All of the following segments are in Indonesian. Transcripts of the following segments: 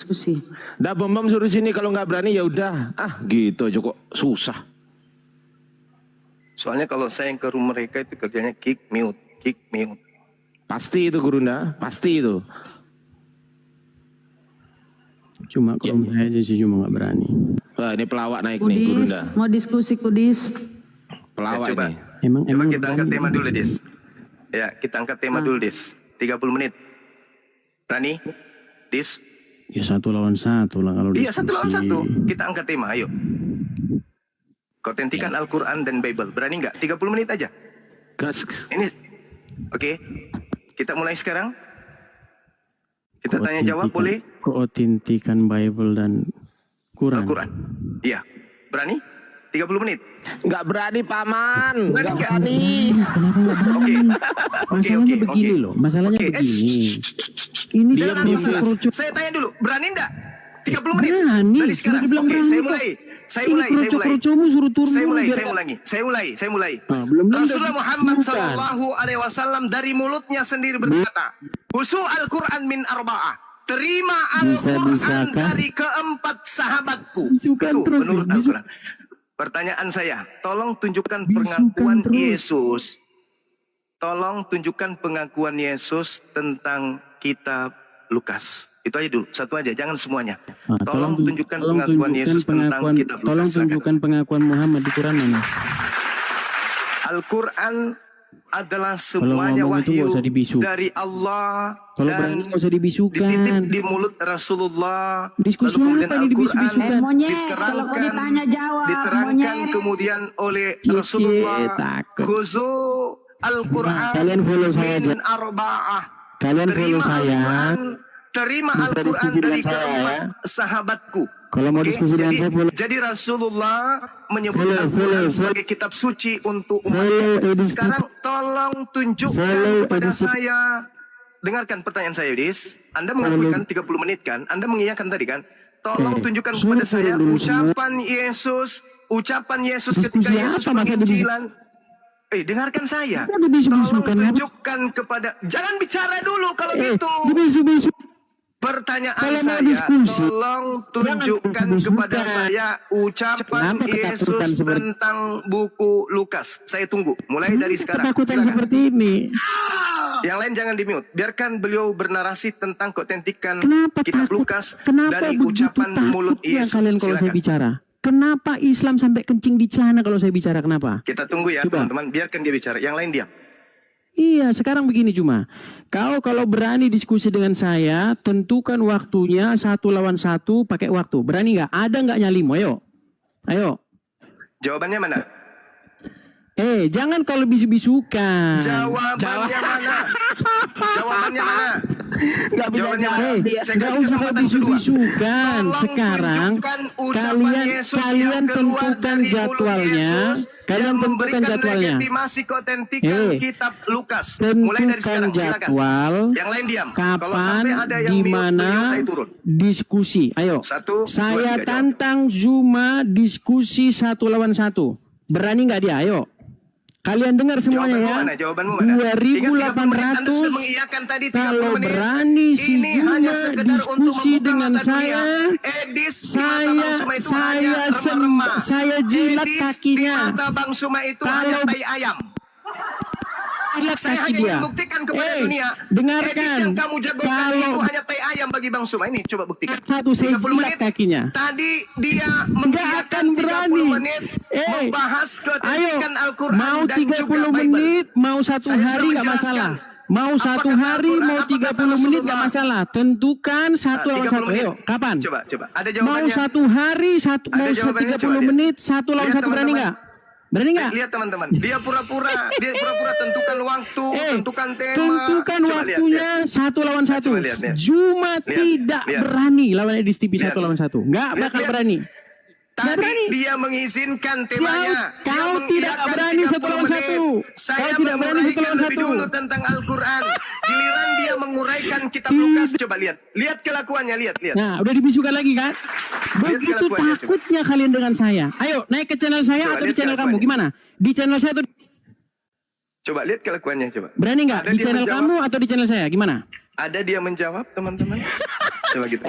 diskusi. Dah Bambang suruh sini, kalau nggak berani ya udah. Ah gitu aja kok susah. Soalnya kalau saya yang ke rumah mereka itu kerjanya kick mute. Pasti itu Gurunda, pasti itu. Cuma ke rumah saya aja sih, cuma nggak berani. Wah ini pelawak naik nih Kudis, Gurunda. mau diskusi Kudis. Pelawak coba. ini. Coba kita angkat tema dulu, Dis. Ya, kita angkat tema dulu, Dis. 30 menit. Berani? Dis? Ya 1 lawan 1 lah kalau Iya, diskusi. 1 lawan 1. Kita angkat tema, ayo. Kotentikan Al-Quran dan Bible. Berani nggak? 30 menit aja. Gas. Ini, oke. Kita mulai sekarang. Kita tanya jawab, boleh? Keotentikan Bible dan Quran. Al-Quran. Iya. Berani? 30 menit. Nggak berani Paman, Berani nggak nggak? berani. Kenapa nggak berani? Masalahnya begini loh, masalahnya begini. Ini Diam, dalam diam, masa diam. kerucut. Saya tanya dulu, berani enggak? 30 menit. Berani, Dari sekarang. sudah dibilang Oke, berani saya kok. mulai. Saya Ini mulai. kerucut-kerucutmu suruh turun Saya dulu, mulai. biar- Saya mulai. belum Rasulullah Muhammad bukan. Sallallahu Alaihi Wasallam dari mulutnya sendiri berkata, "Husu Al-Quran min arba'ah." Terima Al-Quran Bisa-bisakah? dari keempat sahabatku. Bisukan Itu terus, menurut bisu- Al-Quran. Pertanyaan saya, tolong tunjukkan Bisukan pengakuan terus. Yesus. Tolong tunjukkan pengakuan Yesus tentang kitab Lukas. Itu aja dulu, satu aja, jangan semuanya. Nah, Tolong tunjukkan pengakuan Yesus tentang kitab Lukas. Tolong Silakan. tunjukkan pengakuan Muhammad di Quran mana? Al-Quran adalah semuanya ngomong itu nggak wahyu usah dibisukan. dari Allah Kalau dan berani nggak usah dibisukan. dititip di mulut Rasulullah. Diskusi Lalu kemudian apa ini Al-Quran dibisukan? Monyet, kalau kau ditanya jawab, diterangkan monyet. kemudian oleh Cie, Rasulullah. takut. Khuzu Al-Quran Nah, kalian follow saya aja. min arba'ah. Kalian follow Terima saya. Al-Quran, terima Bisa Al-Quran diskusi dari dengan saya, keempat ya. sahabatku. Kalau mau Oke, diskusi dengan saya, follow. jadi Rasulullah menyebut Follow, Al-Quran follow. sebagai kitab suci untuk Follow umat. edisi. Sekarang tolong tunjukkan Follow kepada edisi. saya. Dengarkan pertanyaan saya, Yudis. Anda mengakui kan 30 menit kan? Anda mengiyakan tadi kan? Tolong tunjukkan kepada saya dulu ucapan Yesus ketika Diskusi Yesus apa, masa penginjilan. Dengarkan saya. Apa dibisu-bisukan, Tolong apa? tunjukkan kepada. Jangan bicara dulu kalau gitu. Bisu-bisu. Pertanyaan Kalau mau saya, diskusi, tolong tunjukkan jangan kepada diskusikan. saya ucapan Kenapa ketakutan Yesus seperti- tentang buku Lukas. Saya tunggu, mulai dari sekarang. Ketakutan Silakan. seperti ini. Yang lain jangan di-mute. Biarkan beliau bernarasi tentang keotentikan Kenapa kitab takut? Lukas Kenapa dari begitu ucapan mulut takutnya Yesus. kalian kalau saya Silakan. bicara? Kenapa Islam sampai kencing di celana kalau saya bicara? Kenapa? Kita tunggu ya, Coba. teman-teman. Biarkan dia bicara. Yang lain diam. Iya, sekarang begini cuma. Kau kalau berani diskusi dengan saya, tentukan waktunya 1 lawan 1 pakai waktu. Berani nggak? Ada nggak nyalimu? Ayo. Jawabannya mana? Jangan kalau bisu-bisukan. Jawabannya mana? Jawabannya mana? Nggak bisa Jawabannya jawab. mana? Hey, Saya nggak kasih usah kesempatan kedua. bisu-bisukan. Tolong Sekarang tunjukkan ucapan Yesus kalian yang keluar tentukan dari mulut jadwalnya. Yesus Kalian yang tentukan memberikan jadwalnya. legitimasi keotentikan Hey, kitab Lukas. Mulai dari Tentukan sekarang, silakan. jadwal. Yang lain diam. Kalau Kapan, sampai ada yang di mute, mana beliau saya turun. diskusi. Ayo. 1, 2, 3, Saya jawab. tantang Zuma diskusi 1 lawan 1. Berani nggak dia? Ayo. Kalian dengar semuanya Jawabanmu ya. mana? Jawabanmu mana? Ingat 30 menit Anda sudah 2.800. mengiyakan tadi 30 Kalau menit. berani si Ini hanya Zuma sekedar untuk diskusi membuka dengan mata saya, dunia. Edis di mata Bang Suma itu hanya remah-remah. saya jilat Edis kakinya. di mata Bang Suma itu Kalau- hanya tai ayam. Jilat Saya kaki hanya dia. ingin buktikan kepada dunia. Dengarkan. Edis yang kamu jagokan Kalau- itu hanya tai ayam bagi Bang Suma. Ini coba buktikan. Satu, saya 30 jilat kakinya. Tadi dia Nggak mengiyakan akan 30 berani. menit membahas Ayo, keotentikan Al-Quran mau dan 30 juga Bible. menit, mau 1 Saya sudah hari nggak menjelaskan. masalah. Mau Apa 1 kata hari, Al-Quran, mau apa kata 30 menit nggak Rasulullah? masalah. Tentukan 1 lawan 1. 30 Ayo, kapan? Coba. Ada Mau jawabannya. 1 hari, Ada mau jawabannya, 30 coba, menit, 1 lawan Lihat, 1 berani teman-teman. nggak? Berani nggak? Lihat teman-teman, dia pura-pura tentukan waktu, tentukan tema. Tentukan Coba waktunya 1 lawan 1. Coba lihat. Zuma tidak lihat. berani lawan Edis TV 1 Lihat. lawan 1. Nggak Lihat, bakal lihat. berani. Nggak Tadi berani. dia mengizinkan temanya. Kau Dia tidak mengiyakan berani 1 lawan 30 1. menit. Saya Kau tidak berani 1 lawan lebih 1. dulu tentang Al-Quran. Giliran dia menguraikan kitab Lukas. Coba lihat. Lihat kelakuannya, lihat. Nah, udah dibisukan lagi kan? Begitu kelakuannya, coba. takutnya kalian dengan saya. Ayo, naik ke channel saya Coba atau di lihat channel kamu? kelakuannya. Gimana? Di channel saya atau Coba lihat kelakuannya, coba. berani nggak? Ada Di dia channel menjawab. kamu atau di channel saya? Gimana? Ada dia menjawab, teman-teman. Coba gitu.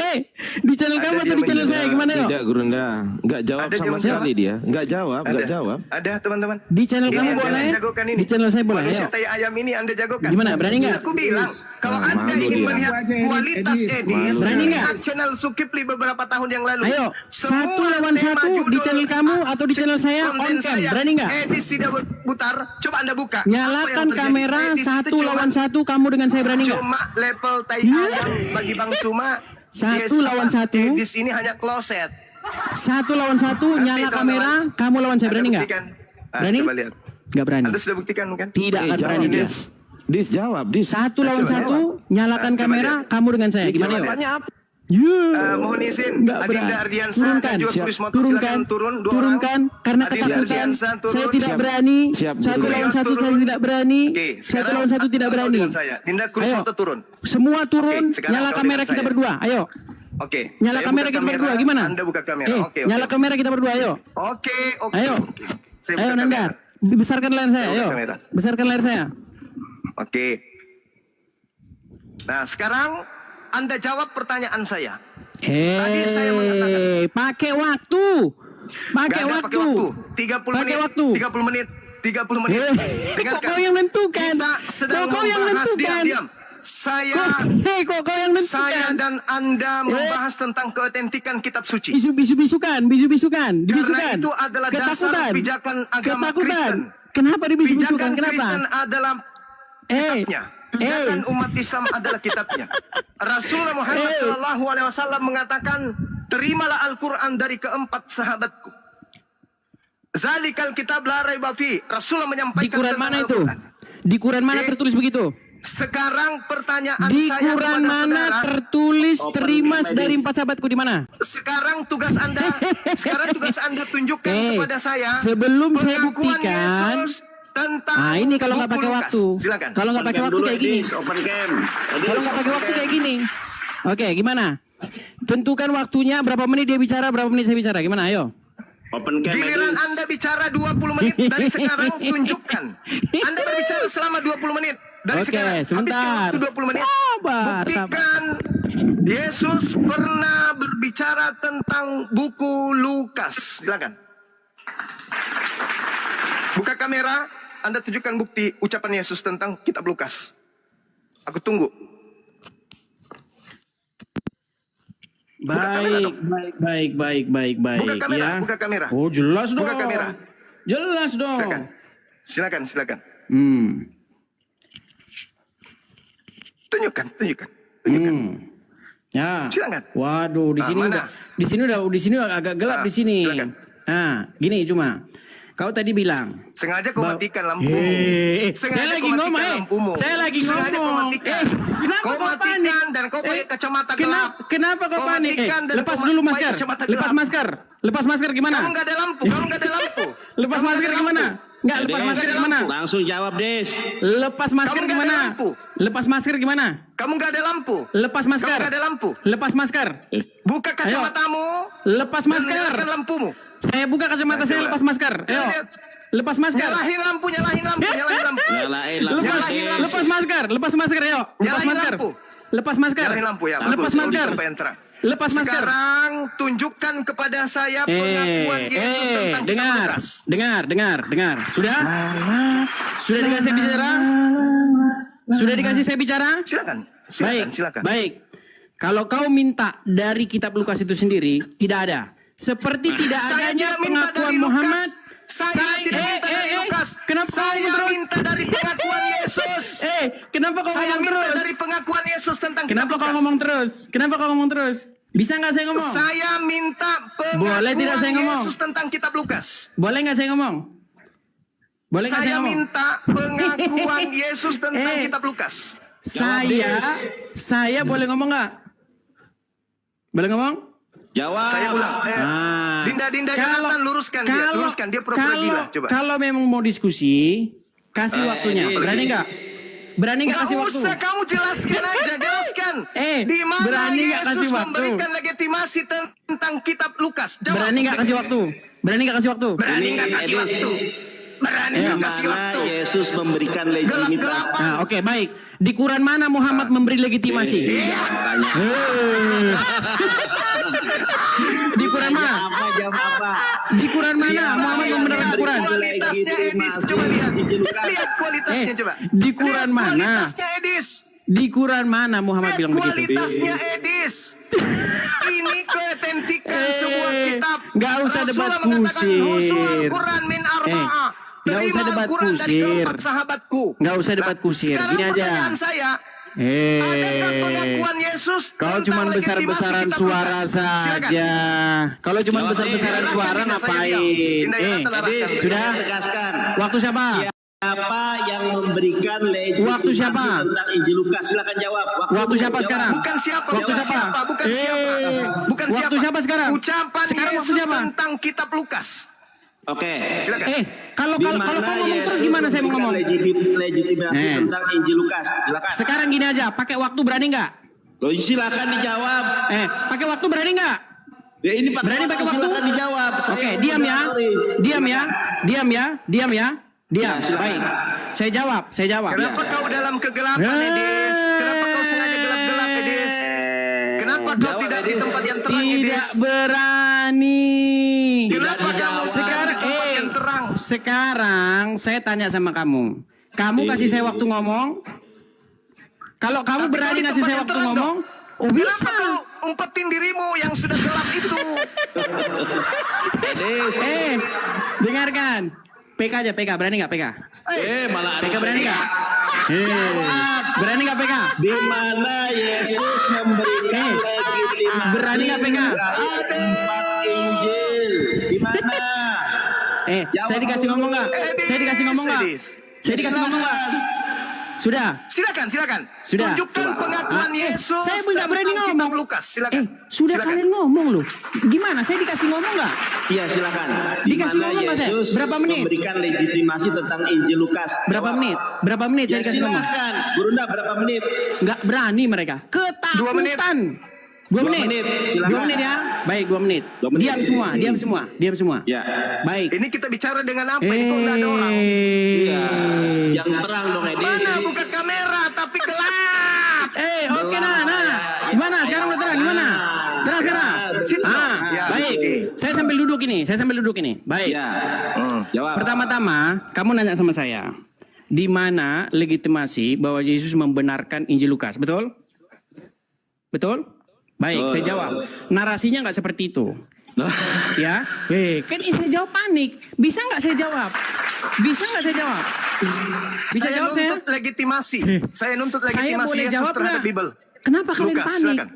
Di channel Ada kamu atau dia di channel menjawab. saya gimana yuk? Tidak Gurunda, nggak jawab Ada sama dia sekali dia, nggak jawab, nggak Ada. jawab. Ada teman-teman. Di channel Ini kamu yang boleh? kalian jagokan ini. Di channel saya boleh. Manusia Ayo. tai ayam ini Anda jagokan. Gimana, berani nggak? Aku bilang, kalau Ah, Anda malu ingin dia. melihat kualitas Edis, Berani nggak? lihat channel Sukipli beberapa tahun yang lalu. Ayo, Semua 1 lawan tema 1 di judul channel kamu atau di channel saya konten on cam. saya, Berani nggak? Edis tidak berputar. Coba Anda buka. Apa yang Nyalakan terjadi? kamera Edis itu 1 cuma- lawan 1 kamu dengan saya, berani nggak? Cuma level tai ayam bagi Bang Suma. 1 Yes, lawan apa? 1. Edis ini hanya kloset. 1 lawan 1 nyala teman-teman. kamera, kamu lawan saya, Anda berani nggak? buktikan. Ah, Berani? coba lihat. Nggak berani. Anda sudah buktikan kan? Tidak akan Jawab, berani dia. Dis jawab, Dis. 1 lawan Coba 1 nyalakan Coba kamera, lihat. kamu dengan saya. Gimana Coba yuk? lihat. Apa? Mohon izin, Nggak Adinda berani. Ardiansa Turunkan, dan juga siap. Chris Moto turunkan, silakan turun dua turunkan, orang. karena Adinda ketakutan. Ardiansa turun. Saya tidak Siap. berani. Siap, 1 turun. lawan 1 Turun. saya tidak berani. Oke, 1 sekarang lawan 1 tidak kau berani. dengan saya. Dinda Chris Ayo. Moto turun. Semua turun, Oke, sekarang nyala kau kamera dengan kita saya. berdua. Ayo. Oke. Nyala saya kamera buka kita berdua, gimana? Anda buka kamera. Oke, Nyala oke. kamera kita berdua, ayo. Oke, oke. Ayo. oke. Saya Ayo buka Nanda, kamera. besarkan layar saya, Saya buka ayo. kamera. Besarkan layar saya. Oke. Nah, sekarang Anda jawab pertanyaan saya. Tadi saya mengatakan. Pakai waktu. Pakai Nggak ada waktu. 30 Pakai menit. waktu. 30 menit. 30 menit. Kok Dengarkan. kau yang nentukan? Kita sedang Kok kau yang membahas, nentukan? diam. Saya Kok kau yang nentukan? Saya dan Anda membahas tentang keotentikan kitab suci. Bisu-bisukan. Dibisukan. Karena itu adalah dasar pijakan agama Kristen. Kenapa dibisukan? Pijakan Kenapa? Kristen adalah kitabnya. Pijakan umat Islam adalah kitabnya. Rasulullah Muhammad SAW mengatakan, terimalah Al-Quran dari keempat sahabatku. Zalikal kitab la raiba fi. Rasulullah Di menyampaikan Quran tentang mana itu? Al-Quran. Di Quran mana Oke. tertulis begitu? Sekarang pertanyaan Di saya Quran kepada mana saudara. tertulis terima dari 4 sahabatku di mana? Sekarang tugas Anda tunjukkan kepada saya sebelum saya pengakuan buktikan. Yesus tentang Ah, ini kalau nggak buku pakai Lukas. waktu. Silakan. Kalau nggak pakai waktu kayak gini. Open cam. Kalau nggak pakai waktu kayak gini. Oke, gimana? Tentukan waktunya, berapa menit dia bicara, berapa menit saya bicara. Gimana? Ayo. Open cam. Giliran Anda bicara 20 menit dari sekarang tunjukkan. Anda berbicara selama 20 menit dari Oke, sekarang. sebentar. Habiskan waktu 20 menit. Sabar, Buktikan Yesus pernah berbicara tentang buku Lukas. Silakan. Buka kamera, Anda tunjukkan bukti ucapan Yesus tentang kitab Lukas. Aku tunggu. Baik. Buka kamera, Ya. buka kamera. Oh, jelas dong. Buka kamera. Jelas dong. Silakan. Hmm. Tunjukkan. Ya. Silakan. Waduh, di sini mana? di sini agak gelap di sini. silakan. Nah, gini cuma. Kau tadi bilang. Sengaja kau matikan lampu. Saya lagi ngomong, Saya lagi Sengaja kau ngomong. matikan. Kenapa Kau kau panik? matikan dan kau pakai kacamata gelap. Kenapa kau Kau panik? matikan dan Lepas kau dulu pakai masker. kacamata Lepas gelap. masker. Lepas masker gimana? Kamu nggak ada lampu. Lepas Kamu masker nggak ada gimana? lampu. Enggak, lepas masker Nggak ada gimana? lampu. Langsung jawab, Des. Lepas masker Kamu nggak ada gimana? lampu. Lepas masker gimana? Kamu nggak ada lampu. Lepas masker. Kamu nggak ada lampu. Lepas masker. Buka kacamatamu. Lepas Dan masker. nyalakan lampumu. Saya buka kacamata saya, coba. lepas masker. Ayo. Lihat. Lepas masker. Nyalahin lampu. Nyalain lampu. Lepas masker, ayo. Lepas Nyalahin masker. lampu. Lepas masker. Nyalahin lampu ya. Lepas Bagus. masker. Sampai yang terang. Lepas masker. Sekarang tunjukkan kepada saya pengakuan Yesus tentang kitab dengar, Lukas. dengar. Sudah? Sudah dikasih saya bicara? Sudah dikasih saya bicara? Silakan. Baik. Kalau kau minta dari kitab Lukas itu sendiri, tidak ada. Seperti tidak Saya adanya tidak minta pengakuan dari Lukas. Muhammad. Saya tidak minta dari Lukas. Kenapa kau Saya ngomong terus? minta dari pengakuan Yesus. Kenapa kau Saya ngomong minta terus? dari pengakuan Yesus tentang kitab Kenapa kau Lukas. ngomong terus? Kenapa kau ngomong terus? Bisa nggak saya ngomong? Saya minta Boleh tidak saya pengakuan ngomong? Yesus tentang kitab Lukas. Boleh nggak saya ngomong? Boleh nggak saya Saya ngomong? minta pengakuan Yesus tentang kitab Lukas. Saya boleh ngomong nggak? Boleh ngomong? Jawab. Saya ulang. Dinda Jonathan luruskan dia pura-pura gila. Coba. Kalau memang mau diskusi, kasih waktunya. Berani nggak? Berani nggak kasih waktu? Usah kamu jelaskan aja, jelaskan. Berani Di mana nggak kasih Yesus waktu? memberikan legitimasi tentang kitab Lukas? Jawab. Berani nggak kasih waktu? Berani nggak kasih waktu? Berani nggak kasih waktu? Berani nggak kasih Mana waktu? Yesus memberikan legitimasi. Gelap-gelapan. Nah, oke, baik. Di Quran mana Muhammad memberi legitimasi? Di Quran mana? Di Quran mana Muhammad membenarkan Quran? Kualitasnya Edis, coba lihat. Lihat kualitasnya coba. Di Quran Lihat mana? Kualitasnya Edis. Di Quran mana Muhammad Lihat bilang begitu? kualitasnya Edis. Ini keautentikan sebuah kitab. Nggak usah debat Rasulullah mengatakan, kusir. "Husul Quran min arba'ah." nggak usah Terima debat Al-Quran dari kusir. keempat sahabatku. Nggak usah debat kusir. Sekarang Gini aja. pertanyaan saya, adakah pengakuan Yesus Kau tentang cuma legitimasi besar-besaran kitab suara Lukas? Silakan. saja. Kalau cuma besar-besaran Silakan, suara tidak saya ngapain? diam. Tidak, tidak, Sudah? Tegaskan. Waktu siapa? Siapa yang memberikan legitimasi Waktu siapa? tentang Injil Lukas? Silakan jawab. Waktu siapa sekarang? Bukan siapa, Waktu bukan siapa? siapa, bukan siapa. Bukan Waktu siapa sekarang? Ucapan Sekarang waktu Yesus siapa? tentang kitab Lukas. Oke. Silakan. Kalau Di kau mana ngomong terus Yesus gimana saya mau ngomong? memberikan legitimasi tentang Injil Lukas? Silakan. Sekarang gini aja, pakai waktu berani nggak? Loh, silakan dijawab. Pakai waktu berani nggak? Ya ini Berani pakai waktu? Silakan dijawab. Oke, diam ya. Diam ya. Diam ya. Diam ya. Diam. Ya, silakan. Baik. Saya jawab. Kenapa kau dalam kegelapan, Edis? Kenapa kau sengaja gelap-gelap, Edis? Kenapa kau Jawab, tidak di Edis. tempat yang terang, Tidak Edis? berani. Kenapa kamu Sekarang, di tempat yang terang? sekarang saya tanya sama kamu. Kamu kasih saya waktu ngomong. Kalau kamu Tapi berani kau di ngasih tempat saya yang waktu terang ngomong, dong. oh bisa. Kenapa kau umpetin dirimu yang sudah gelap itu? Dengarkan. PK aja, PK. Berani nggak PK? Malah ada PK berani nggak? Berani nggak PK? di mana Yesus memberikan legitimasi Berani nggak PK? empat Injil? Di mana? Saya dikasih ngomong nggak? Saya dikasih ngomong nggak? Edis. Saya dikasih ngomong nggak? Sudah. Silakan. Sudah. Tunjukkan pengakuan Yesus. Saya nggak berani tentang ngomong. kitab Lukas. Silakan. Sudah Silakan. kalian ngomong loh. Gimana? Saya dikasih ngomong nggak? Iya, silakan. Dikasih Di mana ngomong nggak saya? Yesus Berapa menit? Memberikan legitimasi tentang Injil Lukas. Berapa Jawab. menit? Berapa menit saya Ya, dikasih ngomong? silakan. Burunda berapa menit? Nggak berani mereka. Ketakutan. 2 menit. 2 2 menit. menit, silakan. 2 menit ya. Baik, 2 menit. 2 menit. Diam semua, diam semua, diam semua. Ya. Baik. Ini kita bicara dengan apa? Ini kok nggak ada orang? Iya. Yang terang dong, Edis. Mana buka kamera tapi gelap. Oke nah. Gimana? Sekarang udah terang, gimana? Terang sekarang. Situ dong. Ya, Baik. oke. Saya sambil duduk ini. Baik. Ya. Jawab. Pertama-tama, kamu nanya sama saya. Di mana legitimasi bahwa Yesus membenarkan Injil Lukas? Betul? Betul? Baik, saya jawab. Narasinya nggak seperti itu. Ya, kan saya jawab panik. Bisa nggak saya jawab? Bisa nggak saya jawab? Bisa Saya jawab saya? nuntut legitimasi. Saya nuntut Saya legitimasi boleh Yesus jawab terhadap nggak? Bible. Kenapa kalian Lukas, panik? silakan.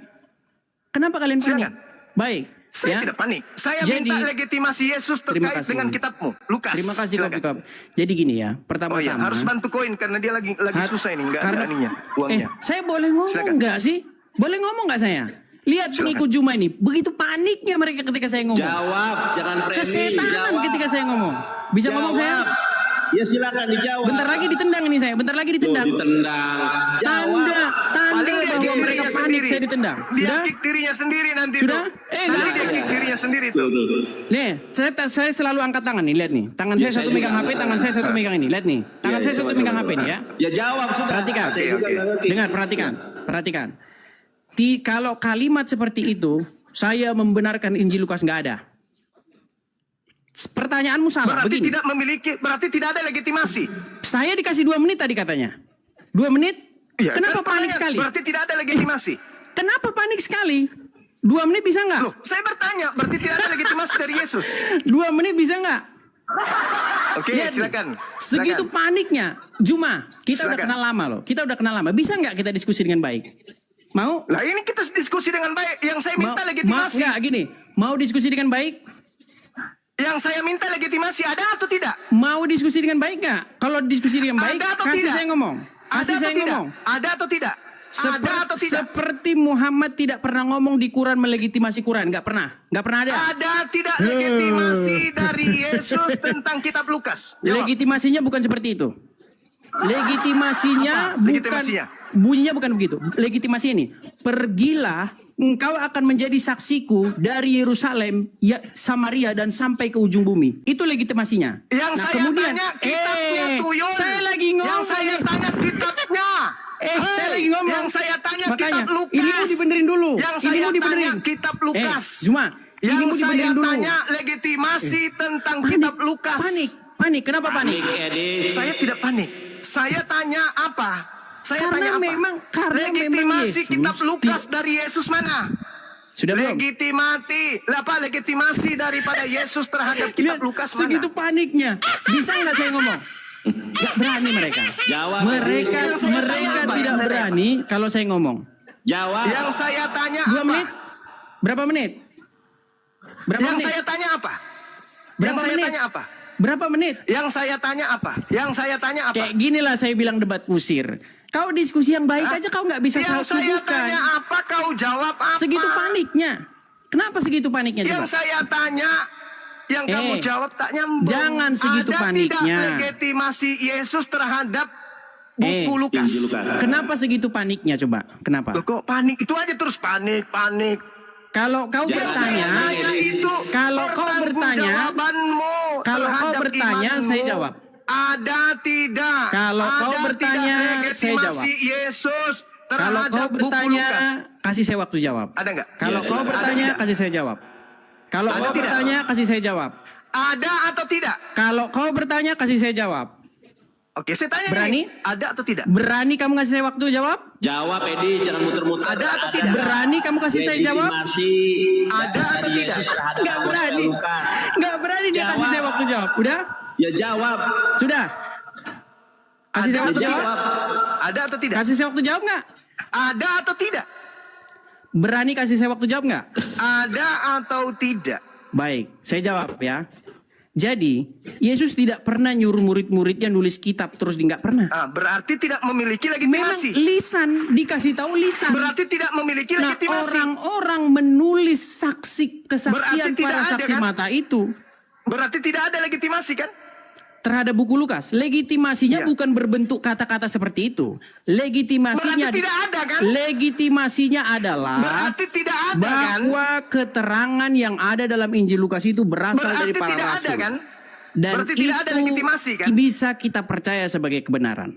Kenapa kalian panik? Silakan. Baik. Saya ya. tidak panik. Saya Jadi- minta legitimasi Yesus Terima terkait kasih. dengan kitabmu. Lukas. Terima kasih silakan. Kak. Jadi gini ya, Oh iya, pertama-tama. harus bantu koin karena dia lagi susah ini, nggak ada ininya, uangnya. Saya boleh ngomong Silakan. nggak sih? Boleh ngomong nggak saya? Lihat pengikut Juma ini, begitu paniknya mereka ketika saya ngomong. Jawab, jangan premium. Kesetanan Jawab. ketika saya ngomong. Bisa ngomong saya? Ya silakan dijawab. Bentar lagi ditendang ini saya. Bentar lagi Tuh, ditendang. ditendang. Jawab. Tanda Paling dia bahwa kick mereka dirinya panik sendiri. saya ditendang. Dia Sudah? kick dirinya sendiri nanti Sudah? tuh. Nggak Nanti dia ada. kick dirinya sendiri tuh. Nih, saya selalu angkat tangan nih, lihat nih. Tangan saya saya satu juga megang HP, tangan saya satu megang ini. Lihat nih. Tangan saya satu megang HP nih ya. Ya jawab sudah. Perhatikan. Saya juga Oke. nggak ngerti. Dengar, perhatikan. Kalau kalimat seperti itu, saya membenarkan Injil Lukas nggak ada. Pertanyaanmu salah. Berarti Begini, tidak memiliki, berarti tidak ada legitimasi. saya dikasih 2 menit tadi katanya. 2 menit? Iya, Kenapa kan panik pertanyaan, sekali? Berarti tidak ada legitimasi. Kenapa panik sekali? 2 menit bisa nggak? Loh, saya bertanya, berarti tidak ada legitimasi dari Yesus. 2 menit bisa nggak? Oke, Lihat nih, silakan. Segitu Silakan. paniknya. Juma, kita udah Silakan. kenal lama loh. Kita udah kenal lama. Bisa nggak kita diskusi dengan baik? Mau? Lah ini kita diskusi dengan baik. Yang saya minta legitimasi. Nggak, gini. Mau diskusi dengan baik? Yang saya minta legitimasi ada atau tidak? Mau diskusi dengan baik nggak? Kalau diskusi dengan baik, Ada atau kasih tidak? saya ngomong. Ada Kasih atau saya tidak? ngomong. Ada atau tidak? Ada atau tidak? Seperti Muhammad tidak pernah ngomong di Quran melegitimasi Quran, nggak pernah ada. Ada tidak legitimasi dari Yesus tentang kitab Lukas? Jawab. Legitimasinya bukan seperti itu. Legitimasinya Apa bukan legitimasinya? bunyinya bukan begitu. Legitimasi ini, pergilah engkau akan menjadi saksiku dari Yerusalem, ya, Samaria dan sampai ke ujung bumi. Itu legitimasinya. Yang saya tanya kitabnya tuyul. saya lagi ngomong. Yang saya tanya kitabnya. Saya lagi ngomong. Yang saya tanya Makanya, kitab Lukas. ini mau dibenerin dulu. Yang Ini saya mau dibenerin. tanya kitab Lukas. Zuma, ini Yang mau saya dibenerin dulu. tanya legitimasi tentang kitab Lukas. Panik. Kenapa panik? Edis. Saya tidak panik. Saya tanya apa? Saya Karena tanya apa? memang legitimasi Yesus kitab Lukas dari Yesus mana? Sudah belum? Legitimasi daripada Yesus terhadap kitab Lihat, Lukas mana? segitu paniknya. Bisa nggak saya ngomong? Gak berani mereka. Jawab. Mereka Yang saya tanya apa? tidak Yang saya berani kalau saya ngomong. Jawab. Yang saya tanya 2 apa? menit? Berapa menit? Berapa Yang menit? saya tanya apa? Berapa Yang saya menit? tanya apa? Berapa menit? Yang saya tanya apa? Yang saya tanya apa? Kayak ginilah saya bilang debat kusir. Kau diskusi yang baik aja kau nggak bisa Yang saya tanya sibukkan. apa? Kau jawab apa? Segitu paniknya. Kenapa segitu paniknya Yang coba? saya tanya, yang kamu jawab tak nyambung. Jangan segitu Ada paniknya. tidak legitimasi Yesus terhadap buku Lukas? Injil Lukas. Kenapa segitu paniknya coba? Kenapa? Loh, kok panik? Itu aja terus panik. Kalau kau Yang saya bertanya, tanya itu kalau kau bertanya, pertanggungjawabanmu kalau kau terhadap bertanya, imanmu. saya jawab. Ada tidak? Kalau Ada kau bertanya, tidak saya legitimasi jawab. Yesus kalau terhadap kau buku bertanya, Lukas? kasih saya waktu jawab. Ada nggak? Kalau Ya, kau ada. bertanya, Ada tidak? kasih saya jawab. Kalau Ada kau tidak? bertanya, kasih saya jawab. Ada atau tidak? Kalau kau bertanya, kasih saya jawab. Oke, saya tanya Berani? nih, ada atau tidak? Berani kamu kasih saya waktu jawab? Jawab Edis, jangan muter-muter. Ada atau tidak? Berani kamu kasih saya jawab? Legitimasi Ada atau dari tidak? Yesus terhadap Nggak berani. Lukas. Nggak berani dia kasih Jawab. saya waktu jawab. Udah? Ya jawab. Sudah? Kasih saya Ada waktu atau jawab? tidak? Ada atau tidak? Kasih saya waktu jawab nggak? Ada atau tidak? Berani kasih saya waktu jawab nggak? Ada atau tidak? Baik, saya jawab ya. Jadi, Yesus tidak pernah nyuruh murid-muridnya nulis kitab terus nggak pernah. Berarti tidak memiliki Memang legitimasi. lisan, dikasih tahu lisan. Berarti tidak memiliki Nah, legitimasi. orang-orang menulis kesaksian Berarti tidak para ada, saksi kan? mata itu Berarti tidak ada legitimasi kan? terhadap buku Lukas. Legitimasinya Iya. bukan berbentuk kata-kata seperti itu. Legitimasinya Berarti tidak ada, kan? Legitimasinya adalah Berarti tidak ada kan? bahwa keterangan yang ada dalam Injil Lukas itu berasal dari Berarti para tidak rasul. ada kan? Dan Berarti itu tidak ada legitimasi, kan? bisa kita percaya sebagai kebenaran.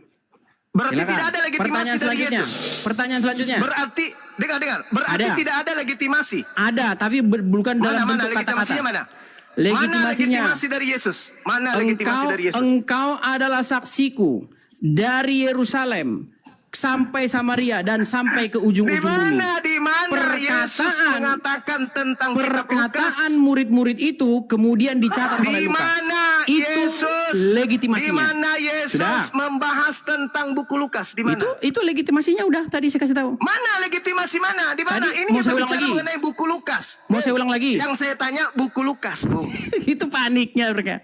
Berarti Silakan. tidak ada legitimasi Pertanyaan dari selanjutnya. Yesus. Pertanyaan selanjutnya. Berarti dengar. Berarti Ada. tidak ada legitimasi. Ada, tapi bukan dalam Mana bentuk legitimasinya kata-kata. mana? Mana Legitimasinya. legitimasi dari Yesus? Mana legitimasi dari Yesus? Engkau adalah saksiku dari Yerusalem sampai Samaria dan sampai ke ujung-ujung bumi. Di mana Yesus mengatakan tentang kitab Lukas? Perkataan murid-murid itu kemudian dicatat oleh Di Lukas. mana Itu Yesus? legitimasinya. Di mana Yesus Sudah. membahas tentang buku Lukas? Di mana? Itu legitimasinya udah tadi saya kasih tahu. Mana legitimasi mana? Di mana? Tadi Ini mau kita saya ulang bicara lagi. mengenai buku Lukas. Mau saya ulang lagi? Yang saya tanya buku Lukas, Bung. Itu paniknya mereka.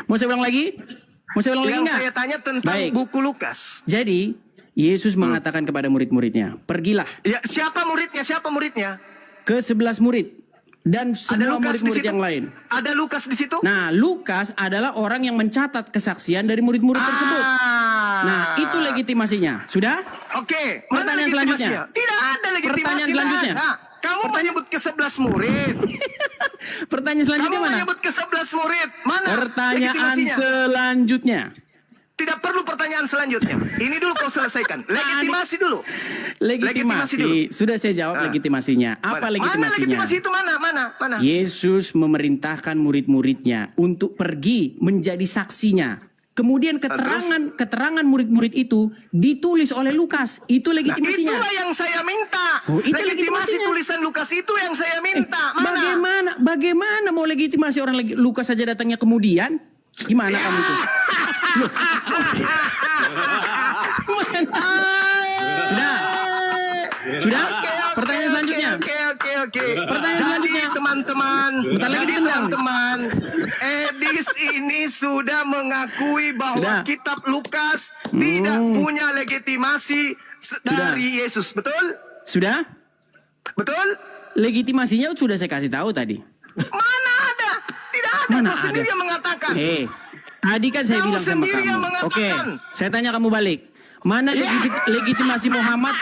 Mau saya ulang lagi? Mau saya ulang lagi Yang nggak? saya tanya tentang Baik. buku Lukas. Jadi Yesus mengatakan kepada murid-muridnya, pergilah Ya, siapa muridnya? Siapa muridnya? ke 11 murid dan Ada semua Lukas di murid-murid situ. yang lain. Ada Lukas di situ? Nah, Lukas adalah orang yang mencatat kesaksian dari murid-murid tersebut. Nah, itu legitimasinya. Sudah? Oke, mana Pertanyaan legitimasinya? selanjutnya. Tidak ada legitimasi. Pertanyaan selanjutnya. Nah, kamu menyebut ke 11 murid. Pertanyaan selanjutnya Kamu mana? menyebut ke 11 murid. Mana Pertanyaan legitimasinya? selanjutnya. Tidak perlu pertanyaan selanjutnya. Ini dulu kau selesaikan. Legitimasi dulu. Legitimasi dulu. Legitimasi. Sudah saya jawab legitimasinya. Apa Mana legitimasinya? legitimasi itu mana? Mana? Yesus memerintahkan murid-muridnya untuk pergi menjadi saksinya. Kemudian keterangan murid-murid itu ditulis oleh Lukas. Itu Nah, legitimasinya. itulah yang saya minta. Oh, itu legitimasi legitimasinya. tulisan Lukas itu yang saya minta. Mana? Bagaimana mau legitimasi orang Lukas saja datangnya kemudian? Gimana kamu itu? Sudah? Pertanyaan selanjutnya. Oke. Pertanyaan Jadi selanjutnya. teman-teman, Bentar lagi ditendang. teman-teman, Edis ini sudah mengakui bahwa Sudah. kitab Lukas tidak punya legitimasi dari Yesus. Betul? Sudah? Betul? Legitimasinya sudah saya kasih tahu tadi. Mana ada? Tidak ada. Mana Kau sendiri ada? yang mengatakan. Tadi kan saya Kamu bilang sama sendiri yang kamu. Oke, mengatakan. saya tanya kamu balik. Mana legitimasi Muhammad?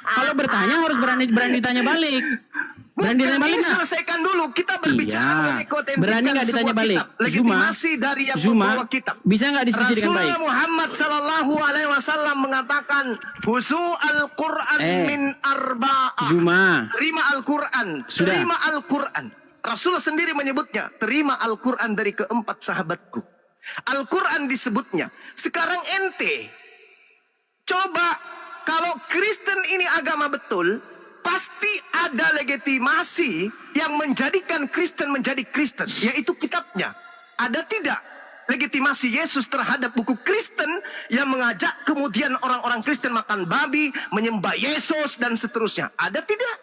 Kalau bertanya harus berani ditanya balik. Berani ditanya balik ini nggak? selesaikan dulu. Kita berbicara Iya. mengenai keautentikan Berani nggak ditanya sebuah balik? kitab. Legitimasi dari yang membawa kitab. Bisa nggak diskusi dengan baik? Rasulullah Muhammad sallallahu alaihi wasallam mengatakan, "Husu al-Qur'an min arba'ah." Zuma. Terima Al-Qur'an. Sudah. Terima Al-Qur'an. Rasulullah sendiri menyebutnya, terima Al-Qur'an dari keempat sahabatku. Al-Qur'an disebutnya. Sekarang ente coba, kalau Kristen ini agama betul, pasti ada legitimasi yang menjadikan Kristen menjadi Kristen, yaitu kitabnya. Ada tidak legitimasi Yesus terhadap buku Kristen yang mengajak kemudian orang-orang Kristen makan babi, menyembah Yesus dan seterusnya? Ada tidak?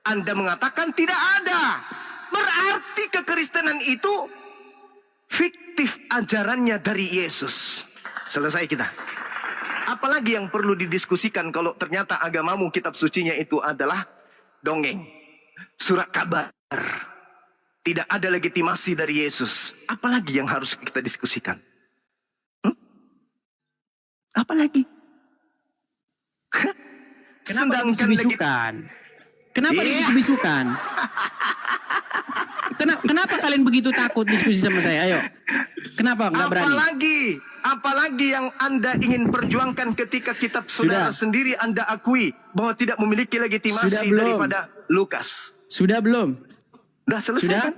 Anda mengatakan tidak ada. Berarti kekristenan itu fiktif ajarannya dari Yesus. Selesai kita. Apalagi yang perlu didiskusikan kalau ternyata agamamu kitab sucinya itu adalah dongeng, surat kabar. Tidak ada legitimasi dari Yesus. Apalagi yang harus kita diskusikan? Apalagi? Kenapa dibisu-bisukan? Kenapa dibisu-bisukan? Kenapa kalian begitu takut diskusi sama saya? Ayo. Kenapa nggak berani? Apalagi yang Anda ingin perjuangkan ketika kitab saudara sendiri Anda akui bahwa tidak memiliki legitimasi daripada Lukas. Sudah belum? Sudah selesai Sudah? kan?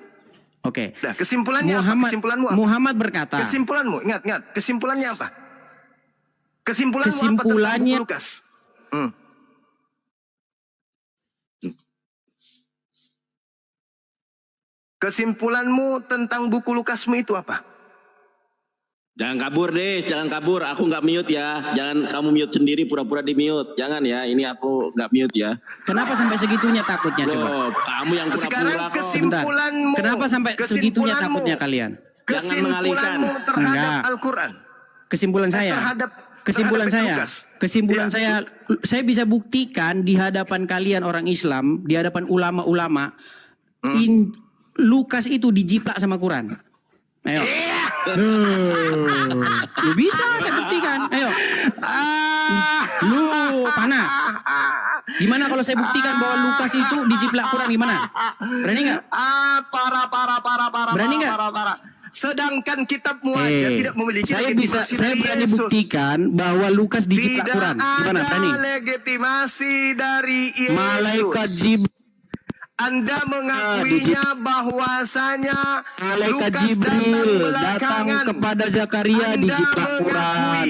Oke. Nah, kesimpulannya apa? Kesimpulanmu apa? Muhammad berkata. Kesimpulanmu, ingat. Kesimpulannya apa? Kesimpulanmu apa tentang Kesimpulannya- buku Lukas? Kesimpulanmu tentang buku Lukasmu itu apa? Jangan kabur deh, jangan kabur. Aku nggak mute ya. Jangan kamu mute sendiri, pura-pura di mute. Jangan ya, ini aku nggak mute ya. Kenapa sampai segitunya takutnya coba? Loh, kamu yang pura-pura Sekarang kok. kesimpulanmu. Kenapa sampai segitunya takutnya kalian? Jangan mengalihkan. Kesimpulanmu terhadap Enggak. Al-Quran. Kesimpulan saya. Kesimpulan saya bisa buktikan di hadapan kalian orang Islam, di hadapan ulama-ulama, Lukas itu dijiplak sama Quran. Ayo. Ya bisa saya buktikan. Ayo. Lu panas. Gimana kalau saya buktikan bahwa Lukas itu dijiplak Quran, gimana? Berani nggak? Parah. Berani nggak? Parah. Sedangkan kitabmu aja tidak memiliki saya legitimasi saya dari berani Yesus. buktikan bahwa Lukas dijiplak Tidak Quran. Gimana? ada Berani? legitimasi dari Yesus. Malaikat Jibril. Anda mengakuinya bahwasanya Malaikat Lukas Jibril datang belakangan. kepada Zakaria Anda dijiplak mengakui Quran.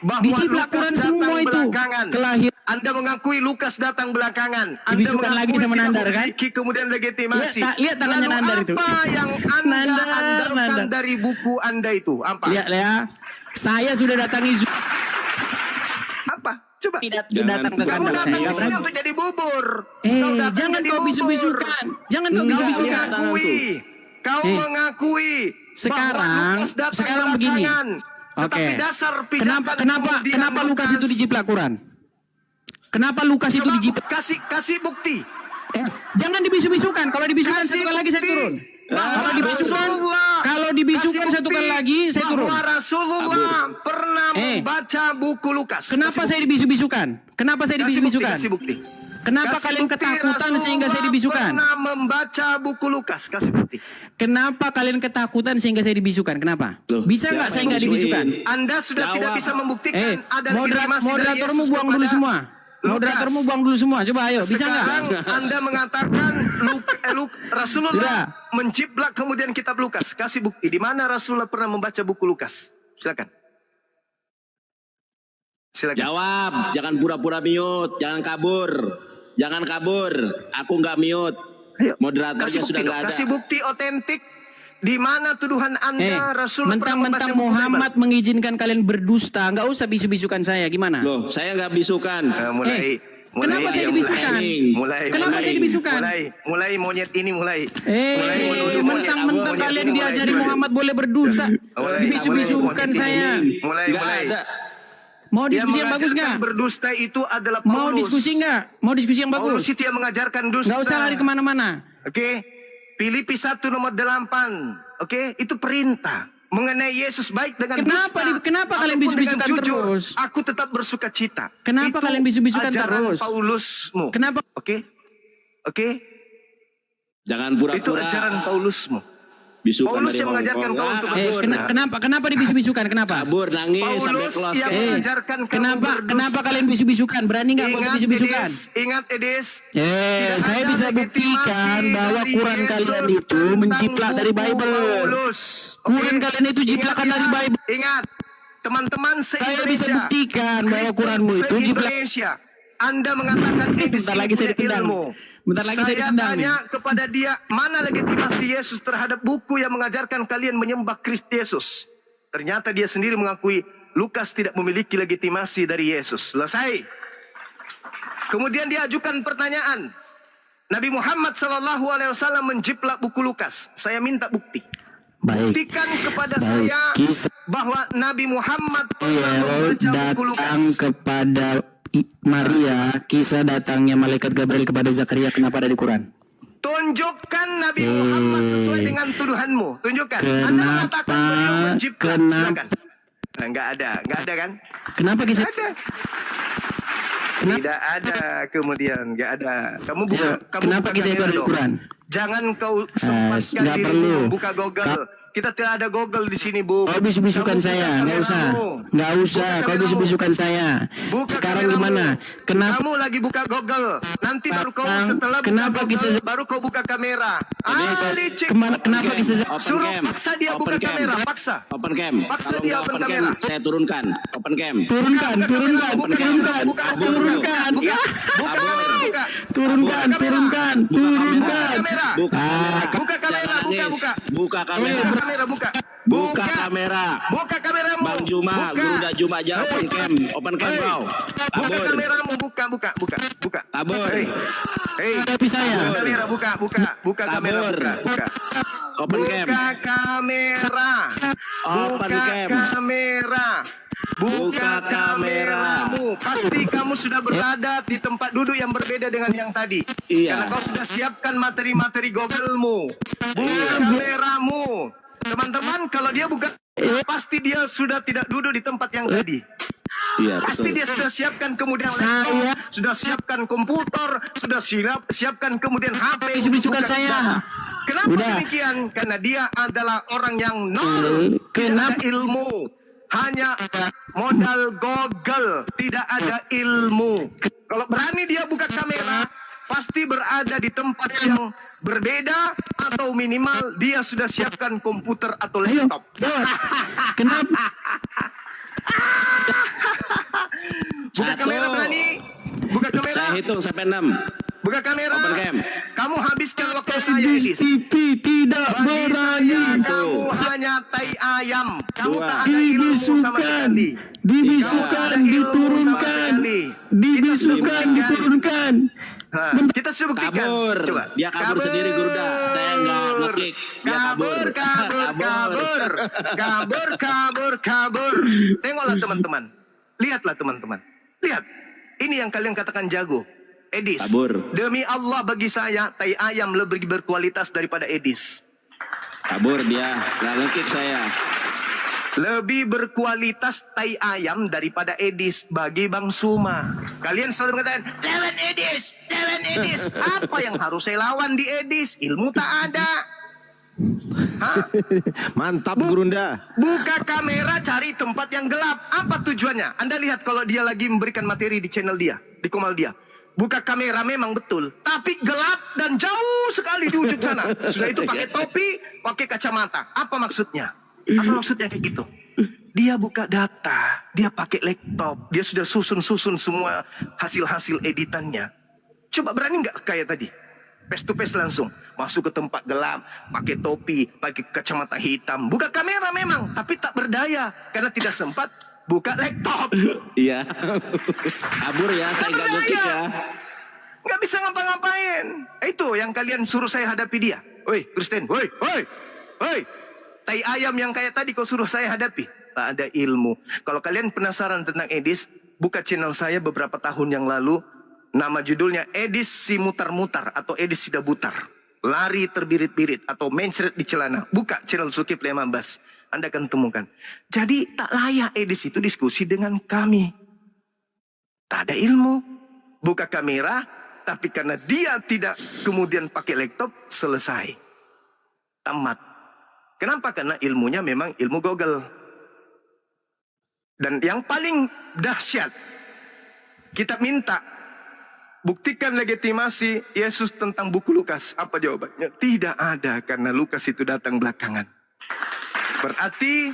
bahwa Dijiplak Lukas Quran datang semua itu. belakangan. Kelahir. Anda mengakui Lukas datang belakangan. Anda Dibisukan lagi sama tidak Nandar, kan? memiliki kemudian legitimasi. Lihat tangannya Lalu Nandar itu. apa yang Anda andalkan Nandar. dari buku Anda itu? Apa? Lihat ya. Saya sudah datangi Apa? Coba. tidak Jangan- datang ke Kamu kandang datang ke saya. sini untuk jadi bubur. Kau datang Jangan jadi kau bubur. bisu-bisukan. Jangan kau Kau bisu-bisukan. Kau mengakui Sekarang bahwa Lukas datang sekarang begini. belakangan. Tetapi Oke. dasar pijakan kemudian Kenapa Lukas itu dijiplak Quran? Kenapa Lukas itu Coba dijiplak? kasih bukti. Jangan dibisu-bisukan. Kalau dibisukan Kasih satu kali lagi saya bukti turun. bahwa Kalau dibisukan, Rasulullah, kalau dibisukan kasih satu bukti kali lagi saya turun. bahwa Rasulullah pernah membaca buku Lukas. Kenapa saya dibisu-bisukan? Kenapa saya dibisu-bisukan? Kasih bukti. Kenapa Kasih kalian bukti ketakutan sehingga saya Rasulullah dibisukan? Pernah membaca buku Lukas. Kasih bukti. Kenapa kalian ketakutan sehingga saya dibisukan? Kenapa? Loh, Bisa siapa nggak saya yang nggak musuhin? dibisukan? Anda sudah Jawab. tidak bisa membuktikan ada legitimasi dari Moderatormu Yesus buang dulu kepada semua. Lukas. Moderatormu buang dulu semua. Coba ayo, bisa Sekarang nggak? Anda mengatakan Rasulullah Sudah. menciplak kemudian kitab Lukas. Kasih bukti di mana Rasulullah pernah membaca buku Lukas. Silakan. Jawab, jangan pura-pura mute, jangan kabur. Jangan kabur. Aku nggak mute. Ayo, Moderatornya kasih bukti sudah dong. nggak ada. Kasih bukti otentik di mana tuduhan Anda Rasulullah pernah membaca mentang-mentang buku Muhammad mengizinkan kalian berdusta, nggak usah bisu-bisukan saya. Gimana? Loh, saya nggak bisukan. Kenapa saya dibisukan? Kenapa saya dibisukan? Mulai monyet ini mulai. Mentang-mentang kalian diajari Muhammad boleh berdusta, dibisu-bisukan saya. Mulai. Nggak ada. Mau Yang diskusi yang bagus mengajarkan nggak? berdusta itu adalah Paulus. Mau diskusi nggak? Mau diskusi yang Paulus bagus? itu yang mengajarkan dusta. Nggak usah lari kemana-mana. Oke. Filipi 1 nomor 8. Oke, itu perintah mengenai Yesus baik dengan Kenapa kalian ataupun dengan bisu-bisukan jujur, terus? Aku tetap bersuka cita. Kenapa Itu kalian bisu-bisukan ajaran terus? Paulusmu. Kenapa? Oke. Jangan Itu pura-pura. ajaran Paulusmu. Bisukan Paulus dari yang Hongkong. mengajarkan kau untuk Kabur. Kenapa dibisu-bisukan? Kenapa? Kabur, nangis sampai Paulus keluar. yang mengajarkan kamu berdusta. Kenapa kalian bisu-bisukan? Berani nggak kau Ingat bisu-bisukan? Ingat Edis. Tidak Saya ada bisa legitimasi buktikan bahwa dari Quran Yesus kalian itu tentang menjiplak dari buku Bible. Paulus. Quran Oke? kalian itu jiplakan Ingat, dari ya. Bible. Ingat, teman-teman Saya se-Indonesia. bisa buktikan bahwa Kristen Quranmu itu jiplak. se-Indonesia. Anda mengatakan Edis Bentar ini lagi saya punya ditendang. ilmu. Bentar lagi saya ditendang tanya kepada dia, mana legitimasi Yesus terhadap buku yang mengajarkan kalian menyembah Kristus Yesus? Ternyata dia sendiri mengakui Lukas tidak memiliki legitimasi dari Yesus. Selesai. Kemudian dia ajukan pertanyaan. Nabi Muhammad SAW menjiplak buku Lukas. Saya minta bukti. Baik. Buktikan kepada Baik. saya Kisah bahwa Nabi Muhammad pernah Gabriel membaca buku Lukas. datang kepada Maria, kisah datangnya malaikat Gabriel kepada Zakaria, kenapa ada di Quran? Tunjukkan Nabi Muhammad sesuai dengan tuduhanmu. Tunjukkan. Anda mengatakan beliau menjiplak. Silakan. Nah, nggak ada kan? Kenapa kisah? Ada. Tidak ada kemudian, nggak ada. Kamu buka, kamu Kenapa buka kisah itu kamera ada di dong. Quran? Jangan kau sempatkan nggak dirimu perlu. buka Google. Kita tidak ada Google di sini, Bu. Kau bisu-bisukan Kamu buka saya, nggak usah, kameramu. nggak usah. Buka Kau kameramu. bisu-bisukan saya. Buka Sekarang kameramu. gimana? Kenapa? Kamu lagi buka Google. Nanti baru kau Bang, setelah buka kenapa Google, kisah- baru kau buka kamera. Licik. Kenapa kisah? Open Suruh cam. paksa dia Open buka cam. kamera, paksa. Open cam. Paksa Kalau dia nggak open cam, kamera. saya turunkan. Open cam. Turunkan, Buka turunkan, kamera, buka turunkan, kamera, buka, buka, turunkan, buka, ya. buka kamera, buka. Turunkan, Buka kamera. turunkan, Buka turunkan. kamera. Buka Buka kamera, Jangan buka, nangis. buka. Buka kamera. Buka kamera, buka. Buka kamera. Buka kameramu. Bang Juma, Buka. Guru Juma aja open cam. Open cam Hei. kau. Buka Kabur. kameramu, buka. Kabur. Hei. Tapi saya. Buka kamera, buka. Buka kamera, Kabur. buka. Open cam. Buka kamera. Open Buka cam. kamera. Buka Buka kamera. kameramu. Pasti kamu sudah berada di tempat duduk yang berbeda dengan yang tadi. Iya. Karena kau sudah siapkan materi-materi Google-mu. Buka kameramu. Teman-teman, kalau dia buka, pasti dia sudah tidak duduk di tempat yang tadi. Iya, Pasti betul. dia sudah siapkan kemudian Saya- laptop, sudah siapkan komputer, sudah siapkan kemudian HP. Bisu-bisukan bukan- saya. Nah, kenapa Udah. demikian? Karena dia adalah orang yang nol, tidak ada ilmu. Hanya modal Google, tidak ada ilmu. Kalau berani dia buka kamera, pasti berada di tempat yang berbeda atau minimal dia sudah siapkan komputer atau laptop. Jawab. Kenapa? Buka Satu. kamera berani? Buka kamera? Saya hitung sampai 6. Buka kamera. Open cam. Kamu habiskan waktu saya, Edis. TV tidak Bagi saya, berani. kamu hanya tai ayam. Kamu Dua. tak ada ilmu sama sekali. Dibisukan, Kamu tak ada ilmu sama diturunkan, sekali. dibisukan, diturunkan. Hah, kita sudah buktikan. Kabur. Coba. Dia kabur sendiri, Guruda. Saya nggak nge-kick. Dia Kabur, kabur. kabur. Tengoklah teman-teman. Lihatlah teman-teman. Lihat. Ini yang kalian katakan jago. Edis. Kabur. Demi Allah bagi saya, tai ayam lebih berkualitas daripada Edis. Kabur dia. Nggak nge-kick saya. Lebih berkualitas tai ayam daripada Edis bagi Bang Suma. Kalian selalu mengatakan, lawan Edis, lawan Edis. Apa yang harus saya lawan di Edis? Ilmu tak ada. Hah? Mantap Gurunda. Buka kamera, cari tempat yang gelap. Apa tujuannya? Anda lihat kalau dia lagi memberikan materi di channel dia, di komal dia. Buka kamera memang betul, tapi gelap dan jauh sekali di ujung sana. Sudah itu pakai topi, pakai kacamata. Apa maksudnya? Apa maksudnya kayak gitu? Dia buka data, dia pakai laptop, dia sudah susun-susun semua hasil-hasil editannya. Coba berani nggak kayak tadi? Face to face langsung, masuk ke tempat gelap, pakai topi, pakai kacamata hitam. Buka kamera memang, tapi tak berdaya karena tidak sempat buka laptop. Iya. Kabur ya. Saya Tak nggak nge-kick ya. berdaya. Nggak bisa ngapa-ngapain. Itu yang kalian suruh saya hadapi dia. Woi, Kristen, woi. Tai ayam yang kayak tadi kau suruh saya hadapi. Tak ada ilmu. Kalau kalian penasaran tentang Edis, buka channel saya beberapa tahun yang lalu. Nama judulnya Edis si mutar-mutar atau Edis si dabutar. Lari terbirit-birit atau mencret di celana. Buka channel Sukip 15. Anda akan temukan. Jadi tak layak Edis itu diskusi dengan kami. Tak ada ilmu. Buka kamera, Tapi karena dia tidak kemudian pakai laptop, selesai. Tamat. Kenapa? Karena ilmunya memang ilmu Google. Dan yang paling dahsyat, kita minta buktikan legitimasi Yesus tentang buku Lukas. Apa jawabannya? Tidak ada, karena Lukas itu datang belakangan. Berarti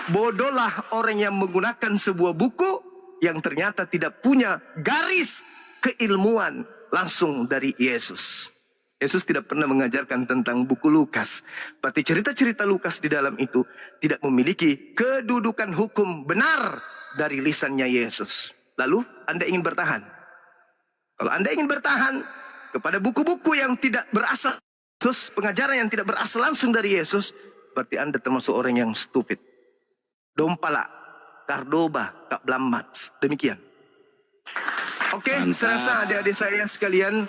bodohlah orang yang menggunakan sebuah buku yang ternyata tidak punya garis keilmuan langsung dari Yesus. Yesus tidak pernah mengajarkan tentang buku Lukas. Berarti cerita-cerita Lukas di dalam itu tidak memiliki kedudukan hukum benar dari lisannya Yesus. Lalu Anda ingin bertahan? Kalau Anda ingin bertahan kepada buku-buku yang tidak berasal, terus pengajaran yang tidak berasal langsung dari Yesus, berarti Anda termasuk orang yang stupid. Dompala, Kardoba, Kak Blamats. Demikian. Oke, saya rasa adik-adik saya sekalian,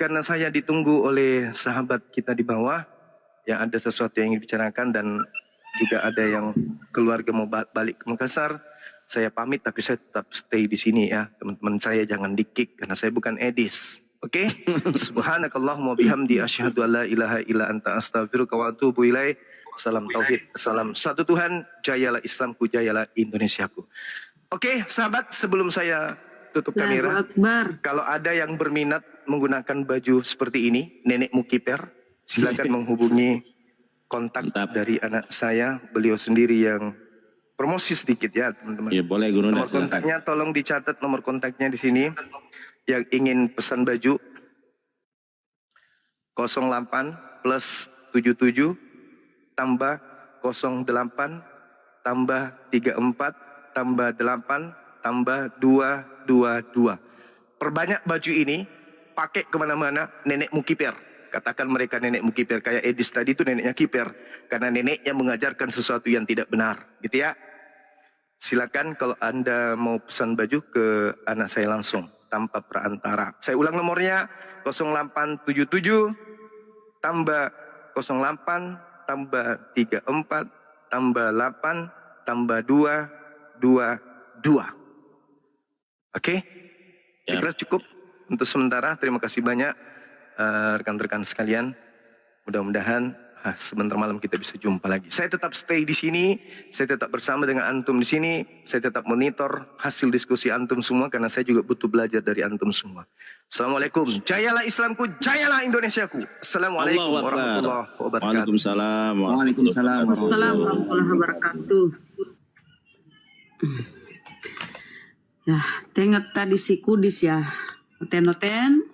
karena saya ditunggu oleh sahabat kita di bawah, yang ada sesuatu yang ingin dibicarakan dan juga ada yang keluarga mau balik ke Makassar. Saya pamit, tapi saya tetap stay di sini ya. Teman-teman saya jangan di-kick karena saya bukan Edis. Oke? Subhanakallahumma bihamdi asyhadu alla ilaha illa anta astaghfiruka wa atubu ilaik. Salam tauhid, salam satu Tuhan, jayalah Islamku, jayalah Indonesiaku. Oke, sahabat, sebelum saya tutup kamera, kalau ada yang berminat menggunakan baju seperti ini, Nenek Mukiper, silakan menghubungi kontak dari anak saya, beliau sendiri yang promosi sedikit ya teman-teman. Ya boleh Guru. Nomor kontaknya tolong dicatat, nomor kontaknya di sini. Yang ingin pesan baju 08 plus 77 tambah 08 tambah 34 tambah 8 tambah 222. Perbanyak baju ini, pakai kemana-mana Nenek Mukiper. Katakan mereka Nenek Mukiper, kayak Edis tadi itu neneknya kiper. Karena neneknya mengajarkan sesuatu yang tidak benar, gitu ya. Silakan kalau Anda mau pesan baju ke anak saya langsung, tanpa perantara. Saya ulang nomornya, 0877 tambah 08 tambah 34 tambah 8 tambah 222. Oke? Saya kira cukup untuk sementara. Terima kasih banyak rekan-rekan sekalian. Mudah-mudahan sebentar malam kita bisa jumpa lagi. Saya tetap stay di sini, saya tetap bersama dengan antum di sini, saya tetap monitor hasil diskusi antum semua karena saya juga butuh belajar dari antum semua. Assalamualaikum. Jayalah Islamku, jayalah Indonesiaku. Assalamualaikum warahmatullahi wabarakatuh. Waalaikumsalam. Waalaikumsalam warahmatullahi wabarakatuh. Ya, tengok tadi si Kudis ya. Noten.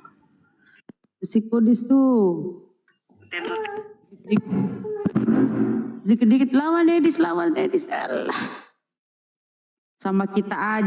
Si Kudis tuh. Dikit-dikit lawan Edis. Allah. Sama kita aja.